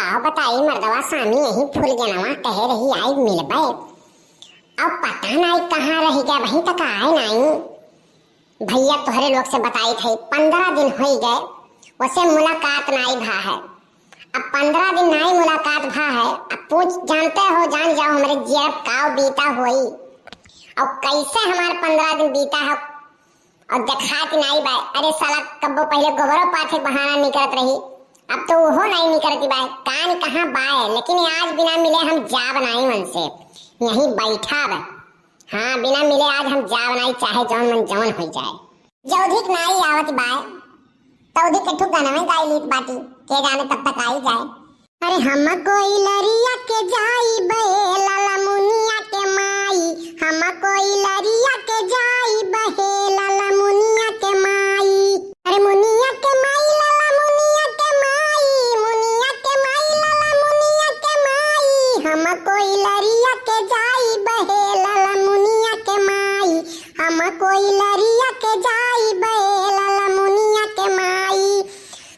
बताओ बताई मर्दवा स्वामी यही फूल गनवा कहे रही आई मिलबे। अब पता नहीं कहाँ रह गया, वहीं तक आए नहीं। भैया तोहरे लोग से बताई थी 15 दिन हो गए, वैसे मुलाकात नहीं भा है। अब 15 दिन नहीं मुलाकात भा है। अब पूछ जानते हो, जान जाओ हमारे जेब काव बीता हुई और कैसे हमारे 15 दिन बीता है और देखात नहीं बाय। अरे साला कब्बो पहले गोबरो पाथे बहाना निकलत रही, अब तो वो नहीं निकलती बाय। कान कहाँ बाय, लेकिन आज बिना मिले हम जा बनाई मन से यहीं बैठा बे। हाँ बिना मिले आज हम जा बनाई, चाहे जौन मन जौन हो जाए। जौधिक नहीं आवत बाय तौधिक के ठुक गाना में गाई लीत बाटी के जाने तब तक आई जाए। अरे हम कोई लरिया के जाई बे लाला मुनिया के माई, हम कोई लरिया के जाई बे लाला मुनिया के माई। अरे मुनिया के माई लाला मुनिया के माई, मुनिया के माई लाला मुनिया के माई। हम कोई लरिया के जाई बे लाला मुनिया के माई, हम कोई लरिया के जाई बे लाला मुनिया के माई।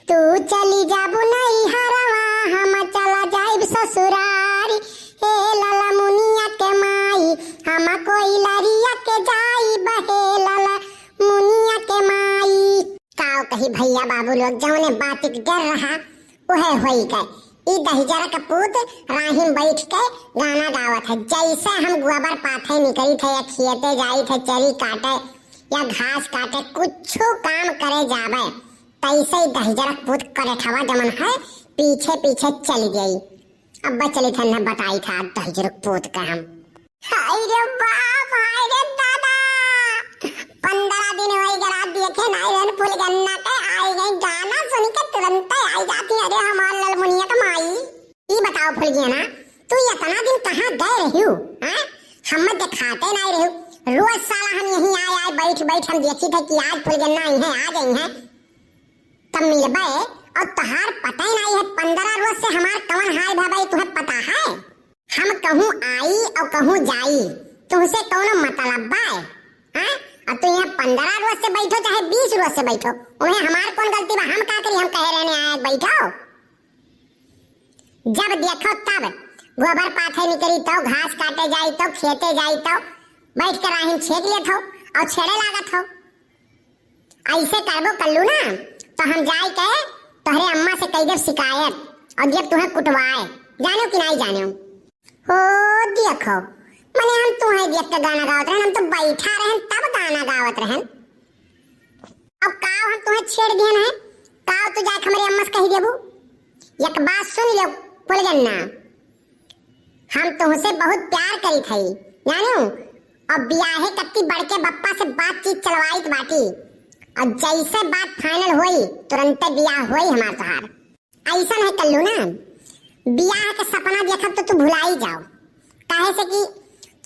तू चली जाबू नहीं हरवा, हम चला जाइब ससुरारी हे लाला मुनिया के माई। हम कोई लरिया के जाई बहे लाला मुनिया के माई। काओ कही भैया बाबू लोग जौने बात डर रहा उहे होई गए। ई दहिजरा का पूत राहिम बैठ के गाना गावत है। जैसे हम गोबर पाथे निकली थे या खेते जाई थे चरी काटे या घास काटे कुछ काम करे जावे, तैसे ही दहिजरा पूत करे ठवा जमन है पीछे पीछे चली गई। अब चली थे न बताई था दहिजरा पूत का हम। हाय रे बाप, हाय रे दादा, 15 दिन हो गए देखे नहीं रन फूल गन्ना के आई गई। गाना सुन के तुरंत आई जाती। अरे हमार ललमुनिया का माई, ये बताओ फूल गया तू इतना दिन कहाँ गए रही हो? हम दिखाते नहीं रही। रोज साला हम यहीं आए आए बैठ बैठ हम देखी थे कि आज फूल गन्ना आई है, आ गई है तब मिलबे। और तहार पता ही नहीं है 15 रोज से हमार कवन हाल भाई तुम्हें पता है? हम कहूँ आई और कहूँ जाई तुमसे कौन मतलब बाय? हाँ अब तो यहाँ 15 रोज से बैठो चाहे 20 रोज से बैठो, उन्हें हमार कौन गलती बा? हम का करी, हम कहे रहने आए बैठो। जब देखो तब गोबर पाथे निकली तो घास काटे जाई तो खेते जाई तो बैठ कर राहिम छेक लेत हो और छेड़े लागत हो। ऐसे करबो कल्लू ना तो हम जाए के तोहरे अम्मा से कई देर शिकायत और जब तुम्हें कुटवाए। जानो कि नहीं जानो? हो देखो मने हम तुम्हें देख के गाना गावत रहन, हम तो बैठा रहन तब गाना गावत रहन। अब काव हम तुम्हें छेड़ दियन है, काव तू जाके हमारे अम्मा से कही देबू। एक बात सुन लो फूल गन्ना, हम तुमसे बहुत प्यार करी थई जानो, और बियाहे कत्ती बढ़ के बप्पा से बातचीत चलवाई बाटी और जैसे बात फाइनल हुई तुरंत बियाह हुई हमार तोहार। ऐसा है कल्लू ना, बियाह के सपना देखब तो तू भुला ही जाओ। काहे से कि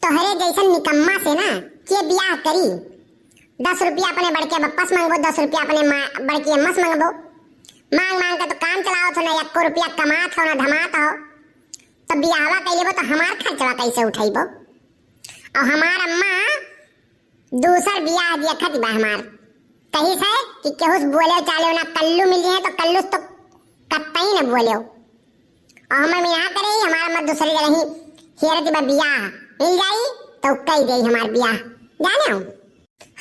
तोहरे जैसा निकम्मा से ना के बियाह करी। 10 रुपया अपने बड़के बप्पा से मांगबो, 10 रुपया अपने बड़की अम्मा से मांगबो। मांग मांग के तो काम चलाओ तो ना 1 रुपया कमात हो ना धमात हो। तो बियाहवा कैलेबो तो हमार खर्चवा कैसे उठाइबो? और हमार अम्मा दूसर बियाह देखत बा हमार कहीं से कि केहू बोले चाले ना कल्लू मिली है तो कल्लू तो कत्तई न बोले। और हमें मिला करे हमारा मत दूसरी जगह ही हेरत बा बियाह मिल जाई तो कई गई हमार बियाह जाने हो।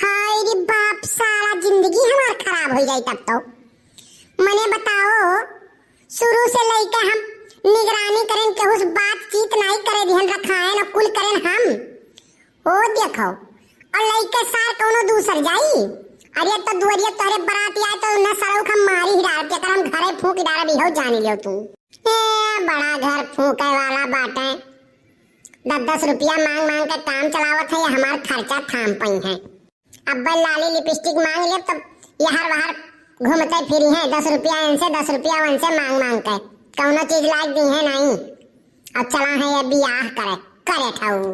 हाय रे बाप, सारा जिंदगी हमार खराब हो जाई तब तो। मने बताओ शुरू से लेके हम निगरानी करें केहू बातचीत नहीं करे ध्यान रखाए न कुल करें हम। ओ देखो और लइके सार कोनो दूसर जाई। अरे तो दुवरिया तोरे बराती आए तो न सड़क हम मारी ही डाल के हम घरे फूंक डाल भी हो जानी लियो तू। बड़ा घर फूंके वाला बाटे, 10-10 रुपया मांग मांग के काम चलावत है, हमार खर्चा थाम पई है। अब लाली लिपस्टिक मांग ले तो यहर वहर घूमते फिरी है 10 रुपया इनसे 10 रुपया उनसे मांग मांग के कौनो चीज लायक दी है नहीं। अब चला है ये बियाह करे करे ठाऊ।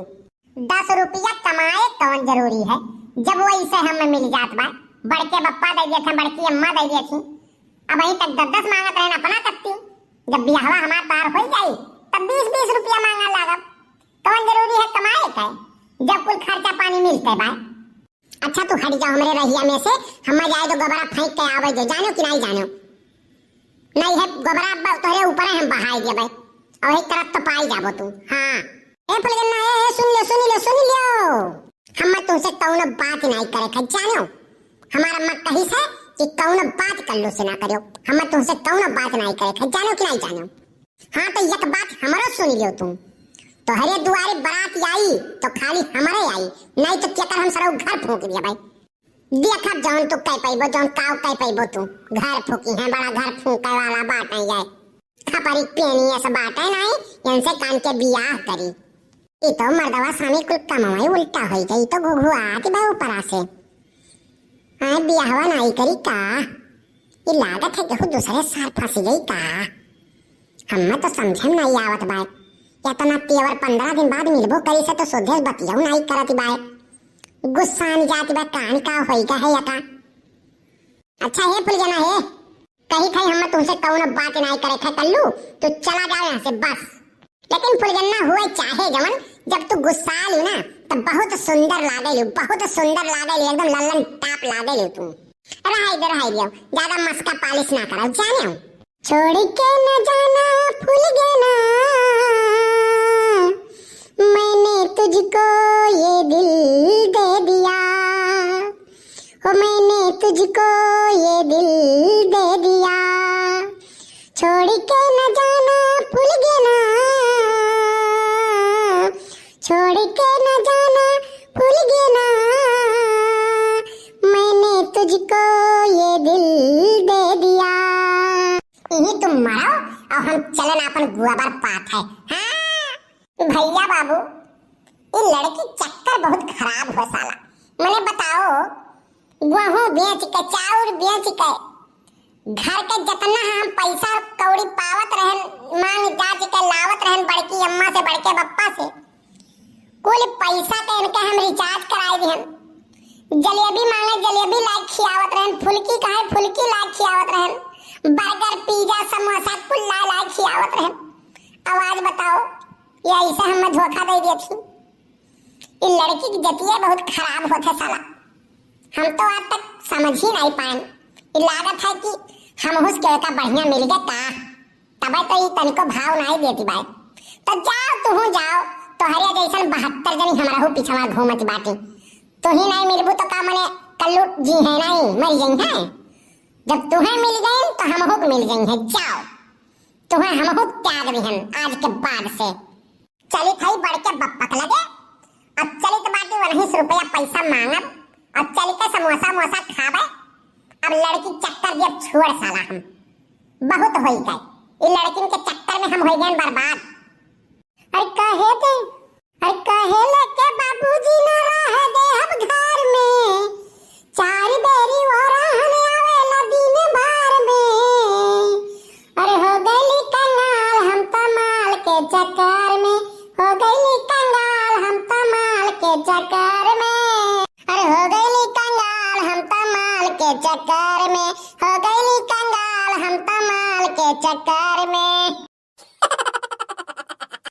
10 रुपया कमाए कौन जरूरी है जब वो इसे हमें मिल जात बा। बड़के बप्पा दे दिए थे, बड़की अम्मा दे दी थी, अब वहीं तक 10-10 मांगत रहना अपना करती। जब बियाहवा हमार पार हो जाई तब 20-20 रुपया मांगा लागब। कौन जरूरी है कमाए का जब कुल खर्चा पानी मिलते बा। अच्छा तू हट जाओ हमरे रहिया में से, हम जाए तो गोबरा फेंक के आवे दे। जानो कि नहीं जानो? नहीं है गोबरा तोहरे ऊपर हम बहाई दिया भाई और एक तरफ तो पाई जाबो तू। हाँ ए फुलगन्ना ए सुन लियो हम तुमसे कौन बात नहीं करे ख जानो हमारा अम्मा कही से कि कौन बात कर लो से ना करियो। हम तुमसे कौन बात नहीं करे ख जानो कि नहीं जानो। हाँ तो एक बात हमरो सुन लियो तुम तोहरे दुआरे बारात आई तो खाली हमारे आई नहीं तो क्या कर हम सारा घर फूंक दिया भाई। देखा जौन तू कह पाइबो जौन काव कह पाइबो तू घर फूकी है बड़ा घर फूंके वाला बात नहीं जाए खपरी पेनी ऐसा बात है नहीं इनसे कान के बियाह करी ये तो मर्दवा स्वामी कुल कमाई उल्टा हो गई तो घुघु आती भाई ऊपर से हाँ बियाहवा नहीं करी का ये लागत है कि दूसरे सार फंसी गई का हम तो समझे नहीं आवत बाय या तो ना तेवर 15 दिन बाद मिलबो करी से तो सोधे बतियाऊ नहीं करती बाय गुस्सा नहीं जाती बा कान का होइगा है या का। अच्छा है फुलगना है कहीं कहीं हम तुमसे कौन बात नहीं करे थे कल्लू तो चला जाओ यहाँ से बस। लेकिन फुलगन्ना हुए चाहे जमन जब तू गुस्सा ली ना तो बहुत सुंदर लागेलू एकदम लल्लन टाप लागेलू तुम। रहाई दियो ज्यादा मस्का पालिश ना करो जाने छोड़ के न जाना फुलगना मैंने तुझको ये दिल दे दिया हो मैंने तुझको ये दिल दे दिया छोड़ के न जाना फुलगना छोड़ के न जाना फुलगना मैंने तुझको ये दिल दे दिया। यही तुम मरो और हम चलन अपन गुआबर पात है। हाँ भैया बाबू ये लड़की चक्कर बहुत खराब हो साला मैंने बताओ गेहूं बेच के चाउर बेच के घर के जितना हम पैसा कौड़ी पावत रहन मांग जाच के लावत रहन बड़की अम्मा से बड़के बप्पा से कुल पैसा के इनके हम रिचार्ज कराई दिहन जलेबी मांगे जलेबी लाइक खियावत रहन फुल्की कहे फुल्की लाइक खियावत रहन बर्गर पिज्जा समोसा कुल लाइक खियावत रहन। आवाज बताओ ये ऐसा हम धोखा दे दिए थी। ये लड़की की जतिया बहुत खराब होते साला हम तो आज तक समझ ही नहीं पाए। ये लागत है कि हम उस के का बढ़िया मिल गया ता तब तो ये तनिको भाव नहीं देती बाई। तो जाओ तू जाओ तो हरिया जैसा 72 जनी हमारा हो पीछा घूमत बाटी तो ही नहीं मिलबू तो का मने कल्लू जी है नहीं मर गई है जब तुम्हें मिल गई तो हम हो मिल गई है जाओ तुम्हें हम हो त्याग दिहन आज के बाद से चली थई बढ़ के बप्पक लगे अब चली तो बाटी वहीं से रुपया पैसा मांगब अब चली के समोसा मोसा खावे अब लड़की चक्कर जब छोड़ साला हम बहुत हो गए ये लड़किन के चक्कर में हम हो गए बर्बाद। अरे कहे लेके बाबूजी ना रह दे हम घर में चार बेरी वो रहन आवेला दिन भर में अरे हो गई कंगाल हम तो माल के चक्कर में हो गई कंगाल हम तो माल के चक्कर में अरे हो गई कंगाल हम तो माल के चक्कर में हो गई कंगाल हम तो माल के चक्कर में।